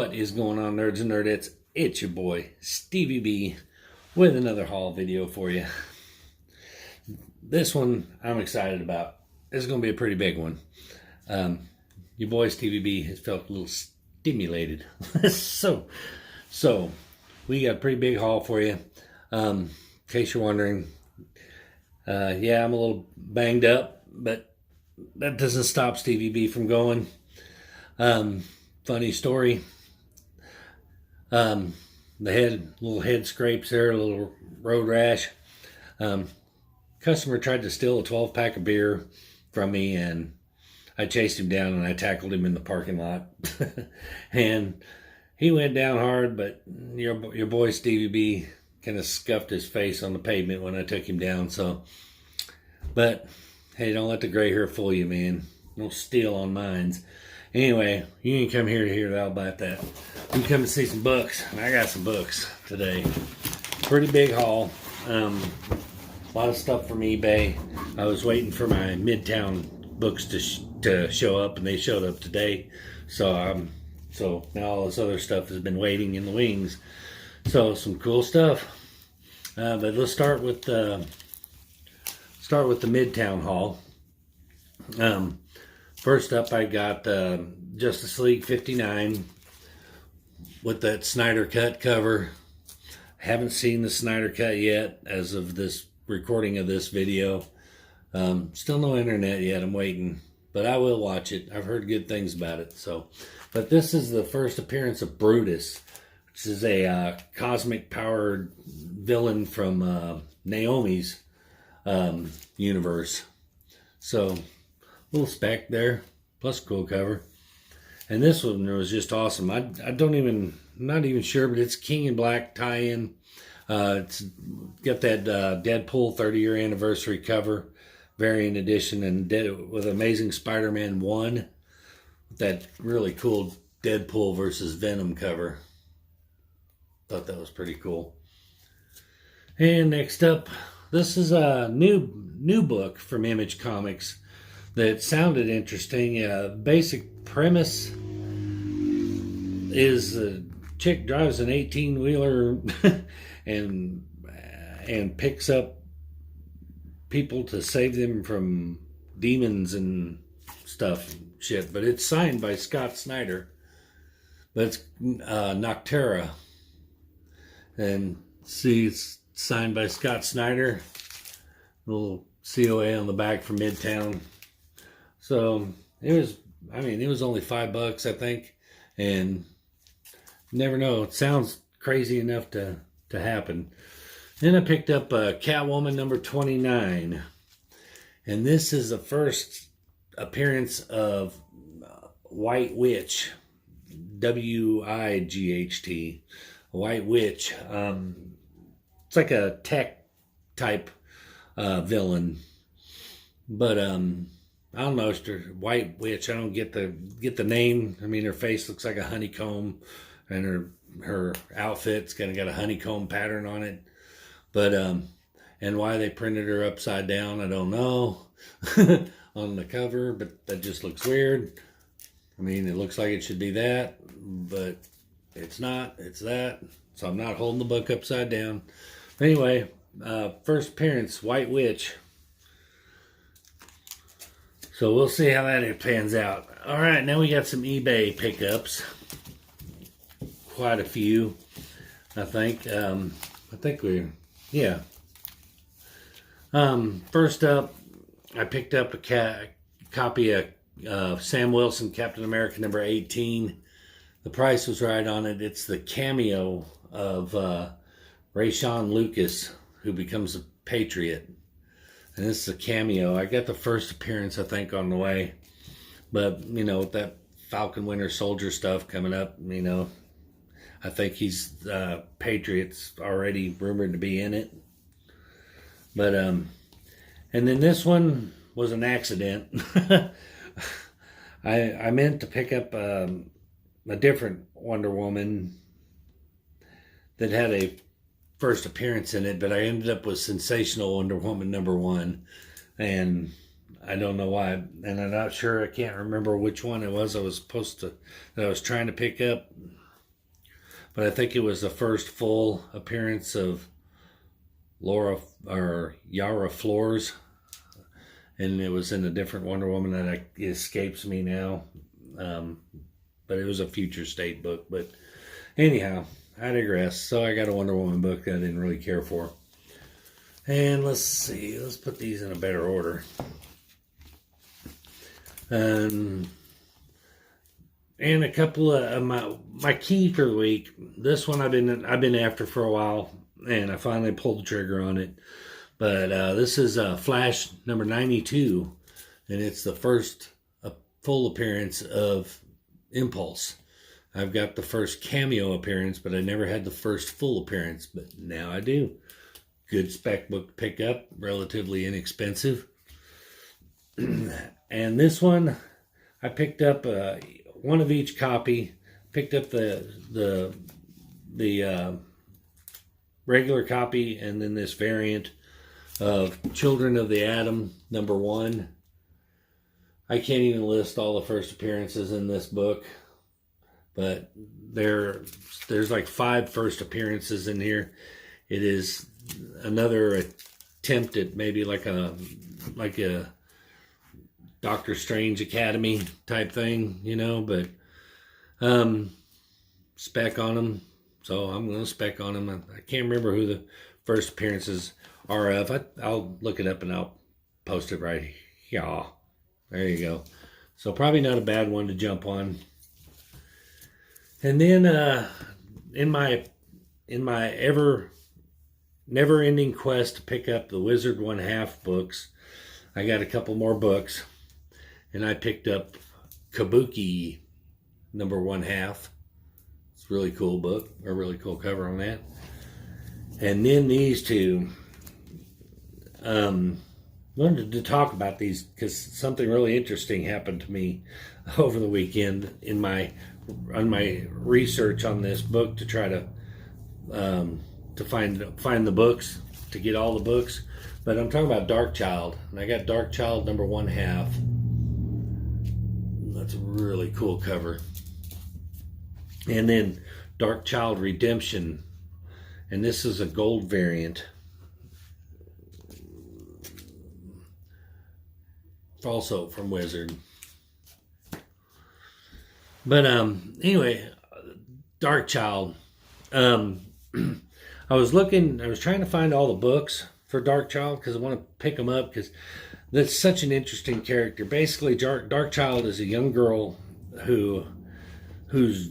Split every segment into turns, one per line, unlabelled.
What is going on, nerds and nerdettes? It's your boy, Stevie B, with another haul video for you. This one I'm excited about. This is going to be a pretty big one. Your boy, Stevie B, has felt a little stimulated. So, we got a pretty big haul for you. In case you're wondering, yeah, I'm a little banged up, but that doesn't stop Stevie B from going. Funny story. The little head scrapes there, a little road rash. Customer tried to steal a 12-pack of beer from me, and I chased him down and I tackled him in the parking lot. And he went down hard, but your boy Stevie B kind of scuffed his face on the pavement when I took him down. So, but hey, don't let the gray hair fool you, man. Don't steal on mines. Anyway, you ain't come here to hear all about that. You come to see some books, and I got some books today. Pretty big haul. A lot of stuff from eBay. I was waiting for my Midtown books to show up, and they showed up today. So now all this other stuff has been waiting in the wings. So some cool stuff. But let's start with the Midtown haul. First up, I got Justice League 59 with that Snyder Cut cover. Haven't seen the Snyder Cut yet as of this recording of this video. Still no internet yet. I'm waiting, but I will watch it. I've heard good things about it. But this is the first appearance of Brutus, which is a cosmic-powered villain from Naomi's universe. So, little spec there, plus cool cover. And this one was just awesome. I'm not even sure, but it's King in Black tie-in. It's got that Deadpool 30-year anniversary cover, variant edition, and with Amazing Spider-Man 1, with that really cool Deadpool versus Venom cover. Thought that was pretty cool. And next up, this is a new book from Image Comics that sounded interesting. Basic premise is a chick drives an 18-wheeler and picks up people to save them from demons and stuff and shit. But it's signed by Scott Snyder. But it's Noctera. And see, it's signed by Scott Snyder. Little COA on the back from Midtown. So it was only $5, I think, and never know. It sounds crazy enough to happen. Then I picked up Catwoman number 29, and this is the first appearance of White Witch, W-I-G-H-T, White Witch. It's like a tech type villain, but I don't know, it's her White Witch. I don't get the name. I mean, her face looks like a honeycomb, and her outfit's kind of got a honeycomb pattern on it. But and why they printed her upside down, I don't know, on the cover. But that just looks weird. I mean, it looks like it should be that, but it's not. It's that. So I'm not holding the book upside down. But anyway, first appearance, White Witch. So we'll see how that pans out. All right, now we got some eBay pickups. Quite a few, I think. First up, I picked up a copy of Sam Wilson, Captain America number 18. The price was right on it. It's the cameo of Rayshon Lucas, who becomes a Patriot. And this is a cameo. I got the first appearance, I think, on the way. But, with that Falcon Winter Soldier stuff coming up, I think he's Patriot's already rumored to be in it. But, and then this one was an accident. I meant to pick up a different Wonder Woman that had a first appearance in it, but I ended up with Sensational Wonder Woman number 1, and I don't know why, and I'm not sure. I can't remember which one it was. I was trying to pick up. but I think it was the first full appearance of Laura or Yara Flores, and it was in a different Wonder Woman that escapes me now. But it was a future state book. But anyhow, I digress. So I got a Wonder Woman book that I didn't really care for. And let's see, let's put these in a better order. And a couple of my key for the week. This one I've been after for a while, and I finally pulled the trigger on it. But this is Flash number 92, and it's the first full appearance of Impulse. I've got the first cameo appearance, but I never had the first full appearance, but now I do. Good spec book to pick up, relatively inexpensive. And this one, I picked up one of each copy. Picked up the regular copy, and then this variant of Children of the Atom number 1. I can't even list all the first appearances in this book, but there's like 5 first appearances in here. It is another attempt at maybe like a Doctor Strange Academy type thing, you know, but spec on them. So I'm going to spec on them. I can't remember who the first appearances are of. I'll look it up and I'll post it right here. There you go. So probably not a bad one to jump on. And then in my never-ending quest to pick up the Wizard 1/2 books, I got a couple more books, and I picked up Kabuki number 1/2. It's a really cool book, a really cool cover on that. And then these two, wanted to talk about these because something really interesting happened to me over the weekend on my research on this book to try to find the books, to get all the books. But I'm talking about Darkchild, and I got Darkchild number 1/2. That's a really cool cover. And then Darkchild Redemption, and this is a gold variant. Also from Wizard. But anyway, Darkchild. I was trying to find all the books for Darkchild because I want to pick them up because that's such an interesting character. Basically, Darkchild is a young girl whose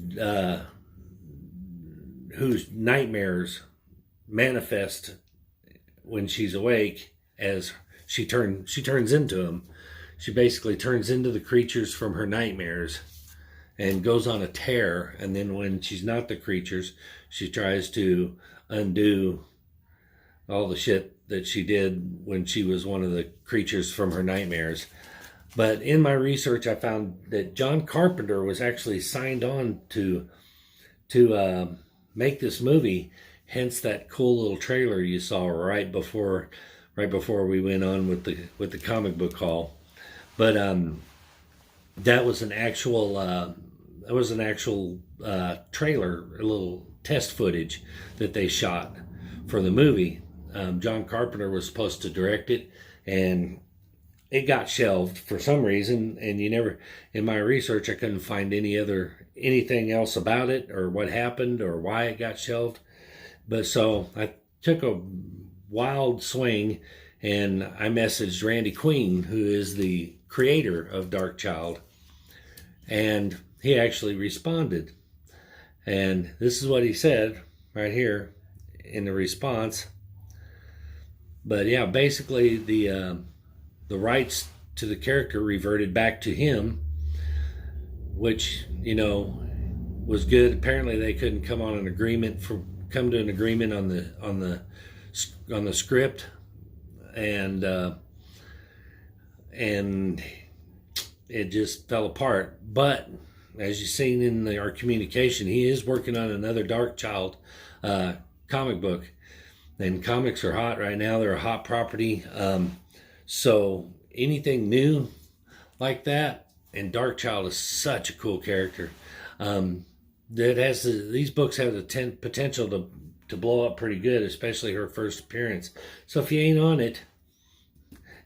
nightmares manifest when she's awake as she turns into them. She basically turns into the creatures from her nightmares and goes on a tear. And then when she's not the creatures, she tries to undo all the shit that she did when she was one of the creatures from her nightmares. But in my research, I found that John Carpenter was actually signed on to make this movie. Hence that cool little trailer you saw right before we went on with the comic book haul. But that was an actual trailer, a little test footage that they shot for the movie. John Carpenter was supposed to direct it, and it got shelved for some reason. And in my research, I couldn't find anything else about it or what happened or why it got shelved. But so I took a wild swing, and I messaged Randy Queen, who is the creator of Darkchild, and he actually responded. And this is what he said right here in the response. But yeah, basically the rights to the character reverted back to him, which, you know, was good. Apparently they couldn't come to an agreement on the script, and it just fell apart. But as you've seen in our communication, he is working on another Darkchild comic book, and comics are hot right now. They're a hot property. So anything new like that, and Darkchild is such a cool character. that has these books have the potential to blow up pretty good, especially her first appearance. So if you ain't on it,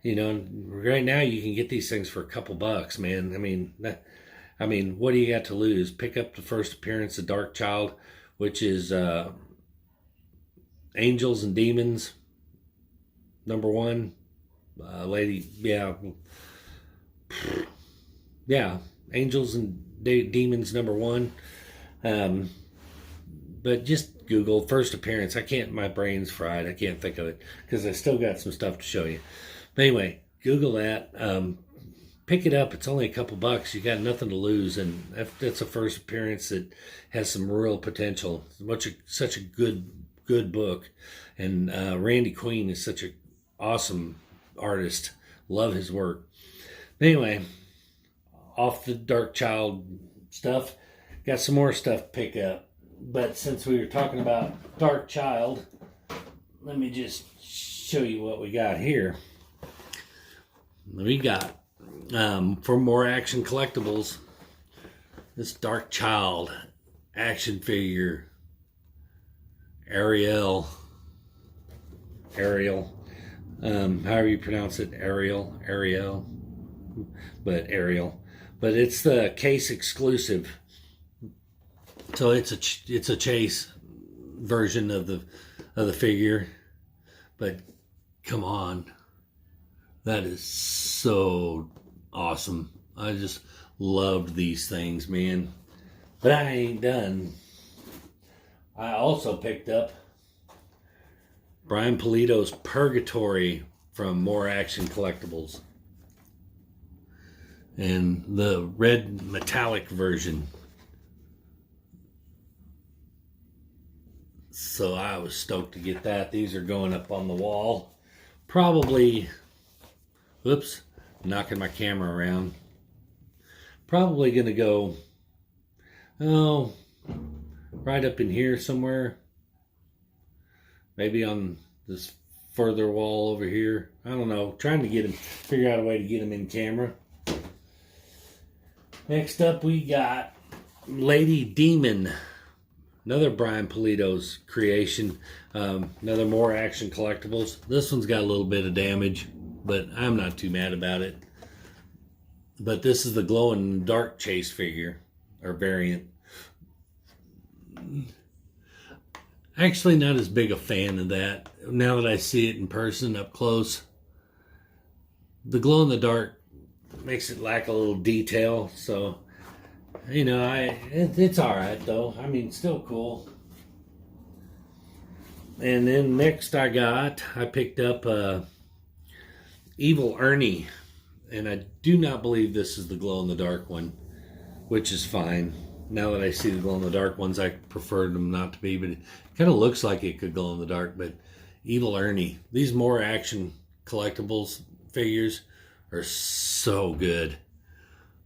you know, right now you can get these things for a couple bucks, man. I mean, what do you got to lose? Pick up the first appearance of Darkchild, which is Angels and Demons, #1. Angels and Demons, #1. But just Google first appearance. My brain's fried. I can't think of it because I still got some stuff to show you. But anyway, Google that. Pick it up. It's only a couple bucks. You got nothing to lose, and that's a first appearance that has some real potential. Such a good book, and Randy Queen is such an awesome artist. Love his work. Anyway, off the Darkchild stuff, got some more stuff to pick up. But since we were talking about Darkchild, let me just show you what we got here. We got for More Action Collectibles, this Darkchild action figure, Ariel, however you pronounce it, Ariel, but it's the case exclusive. So it's a chase version of the figure, but come on, that is so awesome. I just loved these things, man. But I ain't done. I also picked up Brian Pulido's Purgatory from More Action Collectibles, and the red metallic version. So I was stoked to get that. These are going up on the wall. Probably, whoops, knocking my camera around. Probably going to go, right up in here somewhere. Maybe on this further wall over here. I don't know. Trying to figure out a way to get him in camera. Next up we got Lady Demon. Another Brian Pulido's creation. Another More Action Collectibles. This one's got a little bit of damage, but I'm not too mad about it. But this is the glow in dark chase figure, or variant. Actually not as big a fan of that. Now that I see it in person up close, the glow in the dark makes it lack a little detail. So, you know, it's all right though. I mean, still cool. And then next I picked up Evil Ernie, and I do not believe this is the glow in the dark one, which is fine. Now that I see the glow in the dark ones, I prefer them not to be, but it kind of looks like it could glow in the dark. But Evil Ernie, these More Action Collectibles figures are so good.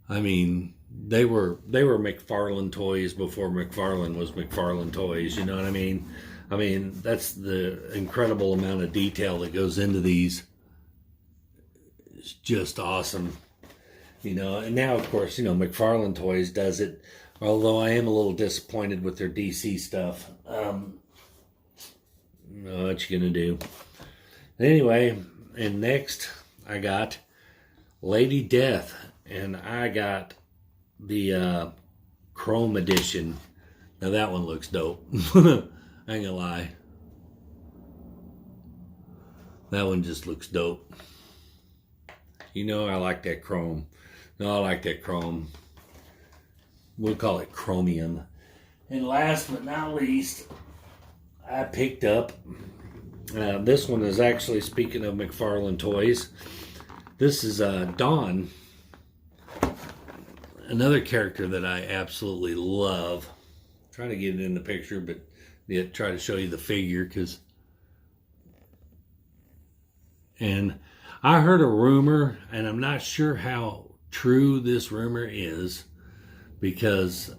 I mean, they were McFarlane toys before McFarlane was McFarlane toys. You know what I mean? I mean, that's the incredible amount of detail that goes into these. It's just awesome. You know, and now, of course, you know, McFarlane Toys does it. Although I am a little disappointed with their DC stuff. What you gonna do? Anyway, and next I got Lady Death, and I got the Chrome edition. Now that one looks dope. I ain't gonna lie. That one just looks dope. You know I like that chrome. No, I like that chrome. We'll call it chromium. And last but not least, I picked up, this one is actually, speaking of McFarlane Toys, this is Dawn. Another character that I absolutely love. I'm trying to get it in the picture, but yet try to show you the figure, and I heard a rumor, and I'm not sure how true this rumor is, because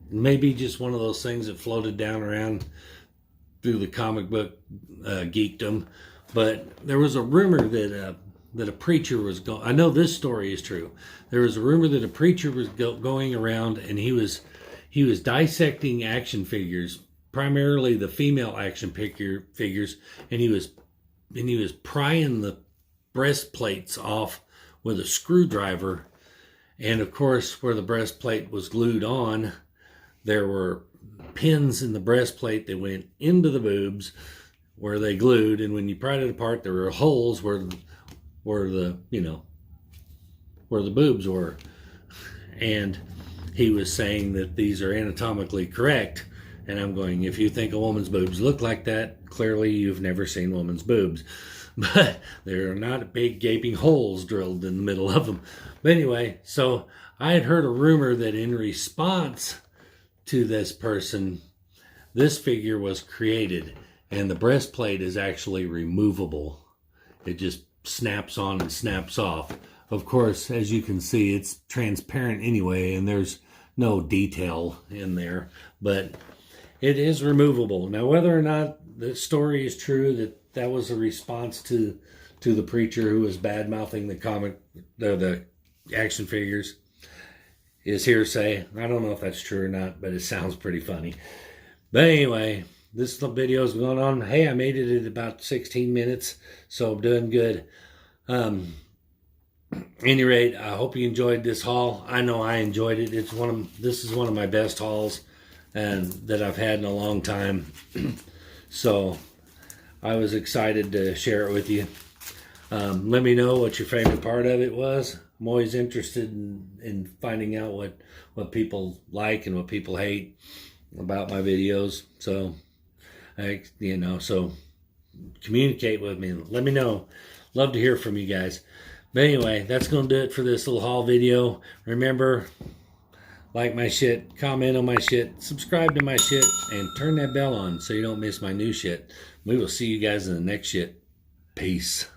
maybe just one of those things that floated down around through the comic book geekdom. But there was a rumor that that a preacher was going. I know this story is true. There was a rumor that a preacher was going around, and he was dissecting action figures, primarily the female action figures, and he was prying the breastplates off with a screwdriver. And of course, where the breastplate was glued on, there were pins in the breastplate that went into the boobs where they glued, and when you pried it apart, there were holes where the where the boobs were. And he was saying that these are anatomically correct. And I'm going, if you think a woman's boobs look like that, clearly you've never seen woman's boobs. But there are not big gaping holes drilled in the middle of them. But anyway, so I had heard a rumor that in response to this person, this figure was created, and the breastplate is actually removable. It just snaps on and snaps off. Of course, as you can see, it's transparent anyway, and there's no detail in there, but it is removable. Now, whether or not the story is true that was a response to the preacher who was bad-mouthing the action figures is hearsay. I don't know if that's true or not, but it sounds pretty funny. But anyway, this video is going on. Hey, I made it at about 16 minutes, so I'm doing good. Any rate, I hope you enjoyed this haul. I know I enjoyed it. This is one of my best hauls and that I've had in a long time. So I was excited to share it with you. Let me know what your favorite part of it was. I'm always interested in finding out what people like and what people hate about my videos. So, so communicate with me. Let me know. Love to hear from you guys. But anyway, that's going to do it for this little haul video. Remember, like my shit, comment on my shit, subscribe to my shit, and turn that bell on so you don't miss my new shit. We will see you guys in the next shit. Peace.